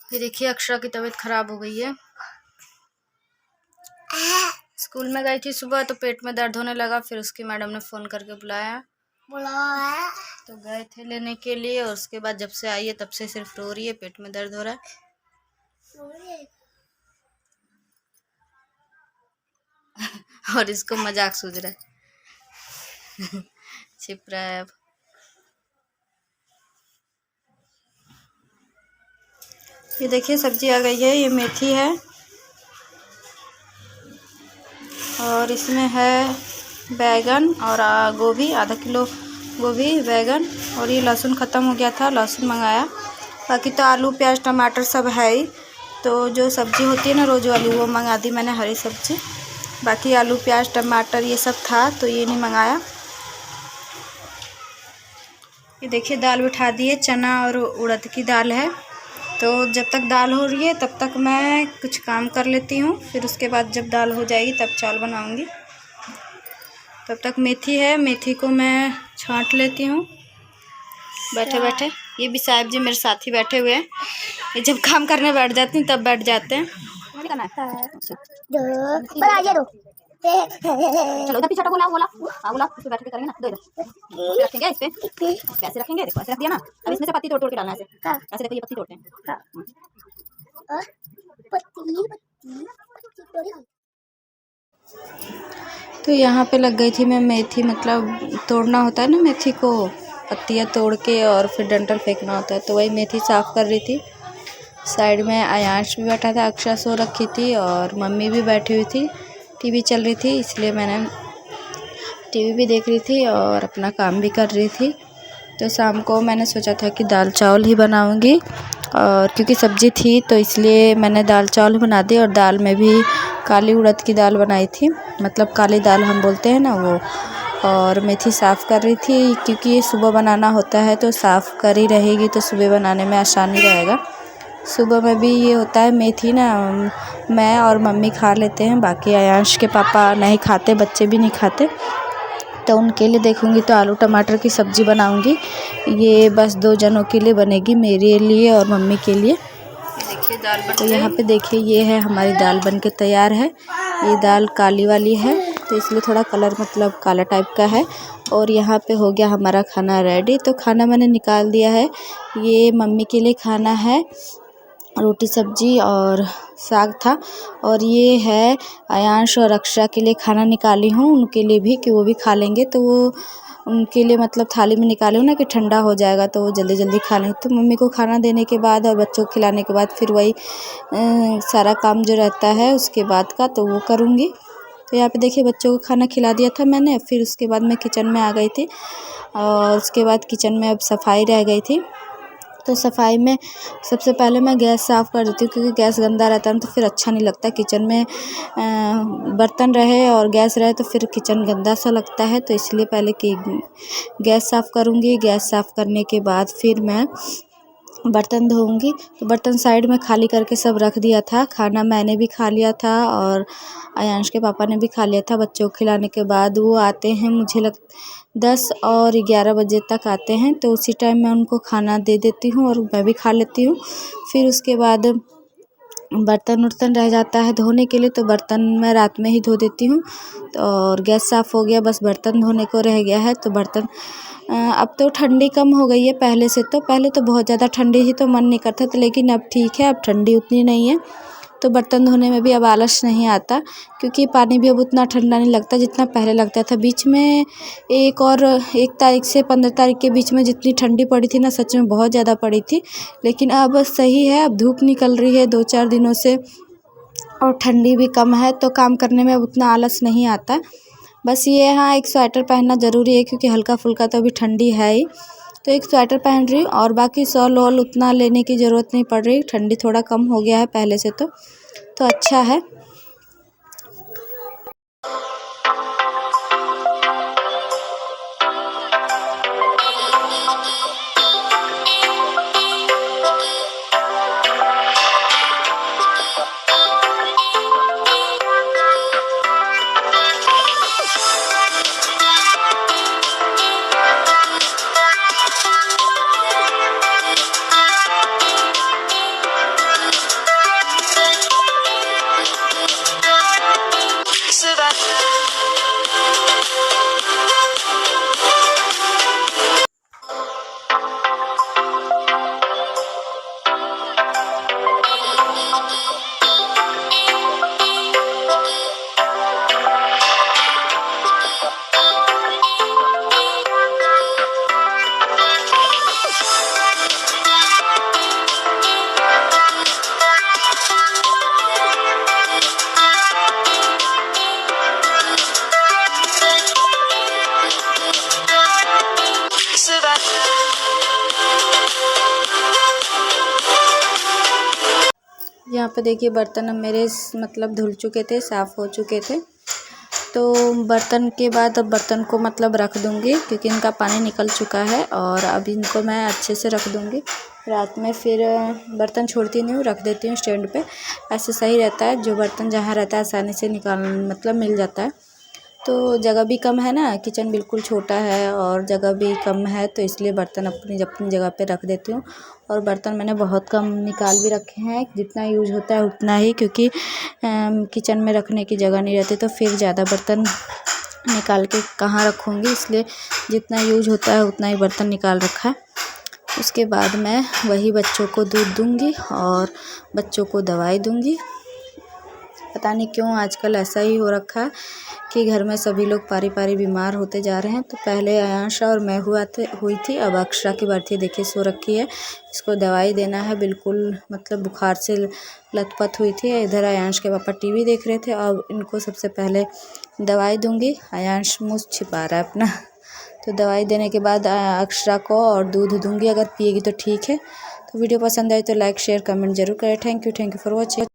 ये देखिए अक्षरा की तबीयत खराब हो गई है। स्कूल में गई थी सुबह तो पेट में दर्द होने लगा, फिर उसकी मैडम ने फ़ोन करके बुलाया तो गए थे लेने के लिए। और उसके बाद जब से आई है तब से सिर्फ रो रही है, पेट में दर्द हो रहा है। और इसको मजाक सूझ रहा है। छिप रहा है अब। ये देखिए सब्जी आ गई है, ये मेथी है और इसमें है बैगन और गोभी, आधा किलो गोभी बैगन। और ये लहसुन ख़त्म हो गया था, लहसुन मंगाया। बाकी तो आलू प्याज टमाटर सब है ही। तो जो सब्ज़ी होती है ना रोज़ वाली वो मंगा दी मैंने, हरी सब्ज़ी। बाकी आलू प्याज टमाटर ये सब था तो ये नहीं मंगाया। ये देखिए दाल बिठा दी है, चना और उड़द की दाल है। तो जब तक दाल हो रही है तब तक मैं कुछ काम कर लेती हूँ, फिर उसके बाद जब दाल हो जाएगी तब चावल बनाऊँगी। तब तक मेथी है, मेथी को मैं छांट लेती हूँ बैठे बैठे। ये भी साहब जी मेरे साथ ही बैठे हुए हैं, ये जब काम करने बैठ जाती हूँ तब बैठ जाते हैं। चलो इधर पीछे बोला बोला बोला इस पे बैठ के करेंगे ना। दो इधर रखेंगे, इस पे कैसे रखेंगे, देखो ऐसे रख दिया ना। अब इसमें से पत्ती तोड़ तोड़ के डालना है ऐसे देखो, ये पत्ती तोड़ते हैं। तो यहाँ पे लग गई थी मैं मेथी, मतलब तोड़ना होता है ना मेथी को, पत्तियाँ तोड़ के और फिर डंठल फेंकना होता है। तो वही मेथी साफ़ कर रही थी। साइड में आयांश भी बैठा था, अक्षरा सो रखी थी और मम्मी भी बैठी हुई थी। टीवी चल रही थी इसलिए मैंने टीवी भी देख रही थी और अपना काम भी कर रही थी। तो शाम को मैंने सोचा था कि दाल चावल ही बनाऊंगी, और क्योंकि सब्ज़ी थी तो इसलिए मैंने दाल चावल बना दी। और दाल में भी काली उड़द की दाल बनाई थी, मतलब काली दाल हम बोलते हैं ना वो। और मेथी साफ़ कर रही थी क्योंकि ये सुबह बनाना होता है तो साफ़ कर ही रहेगी तो सुबह बनाने में आसानी रहेगा। सुबह में भी ये होता है मेथी ना, मैं और मम्मी खा लेते हैं, बाकी आयांश के पापा नहीं खाते, बच्चे भी नहीं खाते। तो उनके लिए देखूंगी तो आलू टमाटर की सब्ज़ी बनाऊंगी। ये बस 2 जनों के लिए बनेगी, मेरे लिए और मम्मी के लिए। देखिए दाल बन तो यहाँ पे देखिए ये है हमारी दाल बन के तैयार है। ये दाल काली वाली है तो इसलिए थोड़ा कलर मतलब काला टाइप का है। और यहाँ पे हो गया हमारा खाना रेडी। तो खाना मैंने निकाल दिया है। ये मम्मी के लिए खाना है, रोटी सब्जी और साग था। और ये है आयांश और अक्षरा के लिए खाना निकाली हूँ, उनके लिए भी कि वो भी खा लेंगे। तो वो उनके लिए मतलब थाली में निकाली हूँ ना कि ठंडा हो जाएगा तो वो जल्दी जल्दी खा लेंगे। तो मम्मी को खाना देने के बाद और बच्चों को खिलाने के बाद फिर वही सारा काम जो रहता है उसके बाद का तो वो करूँगी। तो यहाँ पे देखिए बच्चों को खाना खिला दिया था मैंने, फिर उसके बाद मैं किचन में आ गई थी। और उसके बाद किचन में अब सफाई रह गई थी। तो सफाई में सबसे पहले मैं गैस साफ़ कर देती हूँ, क्योंकि गैस गंदा रहता है तो फिर अच्छा नहीं लगता। किचन में बर्तन रहे और गैस रहे तो फिर किचन गंदा सा लगता है। तो इसलिए पहले कि गैस साफ़ करूँगी, गैस साफ़ करने के बाद फिर मैं बर्तन धोऊंगी। तो बर्तन साइड में खाली करके सब रख दिया था। खाना मैंने भी खा लिया था और आयांश के पापा ने भी खा लिया था। बच्चों को खिलाने के बाद वो आते हैं, मुझे 10 और 11 बजे तक आते हैं। तो उसी टाइम मैं उनको खाना दे देती हूँ और मैं भी खा लेती हूँ। फिर उसके बाद बर्तन उर्तन रह जाता है धोने के लिए तो बर्तन मैं रात में ही धो देती हूँ। तो और गैस साफ़ हो गया, बस बर्तन धोने को रह गया है। तो बर्तन अब तो ठंडी कम हो गई है पहले से। तो पहले तो बहुत ज़्यादा ठंडी थी तो मन नहीं करता था, लेकिन अब ठीक है, अब ठंडी उतनी नहीं है तो बर्तन धोने में भी अब आलस नहीं आता, क्योंकि पानी भी अब उतना ठंडा नहीं लगता जितना पहले लगता था। बीच में 1 तारीख से 15 तारीख के बीच में जितनी ठंडी पड़ी थी ना, सच में बहुत ज़्यादा पड़ी थी। लेकिन अब सही है, अब धूप निकल रही है 2-4 दिनों से और ठंडी भी कम है तो काम करने में उतना आलस नहीं आता। बस ये हाँ, एक स्वेटर पहनना ज़रूरी है क्योंकि हल्का फुल्का तो अभी ठंडी है ही। तो एक स्वेटर पहन रही हूँ और बाकी शॉल वॉल उतना लेने की ज़रूरत नहीं पड़ रही, ठंडी थोड़ा कम हो गया है पहले से। तो अच्छा है। यहाँ पे देखिए बर्तन अब मेरे मतलब धुल चुके थे, साफ़ हो चुके थे। तो बर्तन के बाद अब बर्तन को मतलब रख दूँगी क्योंकि इनका पानी निकल चुका है और अब इनको मैं अच्छे से रख दूँगी। रात में फिर बर्तन छोड़ती नहीं हूँ, रख देती हूँ स्टैंड पे। ऐसे सही रहता है, जो बर्तन जहाँ रहता है आसानी से निकाल मतलब मिल जाता है। तो जगह भी कम है ना, किचन बिल्कुल छोटा है और जगह भी कम है, तो इसलिए बर्तन अपनी अपनी जगह पे रख देती हूँ। और बर्तन मैंने बहुत कम निकाल भी रखे हैं, जितना यूज़ होता है उतना ही, क्योंकि किचन में रखने की जगह नहीं रहती तो फिर ज़्यादा बर्तन निकाल के कहाँ रखूँगी, इसलिए जितना यूज़ होता है उतना ही बर्तन निकाल रखा है। उसके बाद मैं वही बच्चों को दूध दूँगी और बच्चों को दवाई दूँगी। पता नहीं क्यों आजकल ऐसा ही हो रखा है कि घर में सभी लोग पारी पारी बीमार होते जा रहे हैं। तो पहले आयांशा और मैं हुई थी, अब अक्षरा की बारी देखिए सो रखी है। इसको दवाई देना है, बिल्कुल मतलब बुखार से लथपथ हुई थी। इधर आयांश के पापा टीवी देख रहे थे। अब इनको सबसे पहले दवाई दूंगी। आयांश मुँह छिपा रहा है अपना। तो दवाई देने के बाद अक्षरा को और दूध दूंगी, अगर पिएगी तो ठीक है। तो वीडियो पसंद आए तो लाइक शेयर कमेंट जरूर करें। Thank you for watching.